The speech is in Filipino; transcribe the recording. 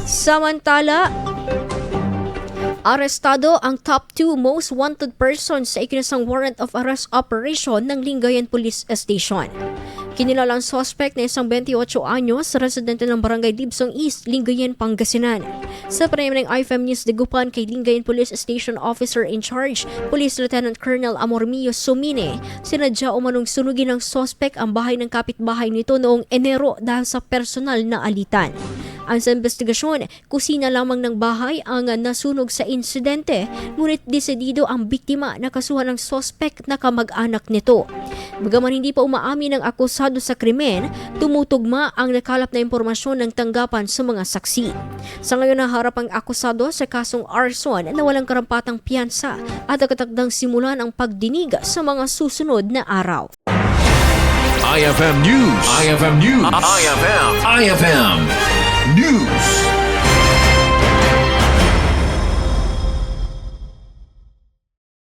Samantala, arestado ang top 2 most wanted persons sa ikinasang warrant of arrest operation ng Lingayen Police Station. Kinilala ang suspek na isang 28 anyos, residente ng Barangay Libsong East, Lingayen, Pangasinan. Sa panayam ng IFM News Dagupan kay Lingayen Police Station Officer in Charge, Police Lieutenant Colonel Amor Somine, sinadya umanong sunugin ng suspek ang bahay ng kapitbahay nito noong Enero dahil sa personal na alitan. Ang sa investigasyon, kusina lamang ng bahay ang nasunog sa insidente, ngunit desidido ang biktima na kasuhan ng suspek na kamag-anak nito. Bagaman hindi pa umaamin ang akusado sa krimen, tumutugma ang nakalap na impormasyon ng tanggapan sa mga saksi. Sa ngayon naharap ang akusado sa kasong arson na walang karampatang piyansa at nakatakdang simulan ang pagdinig sa mga susunod na araw. IFM News. IFM News. IFM News.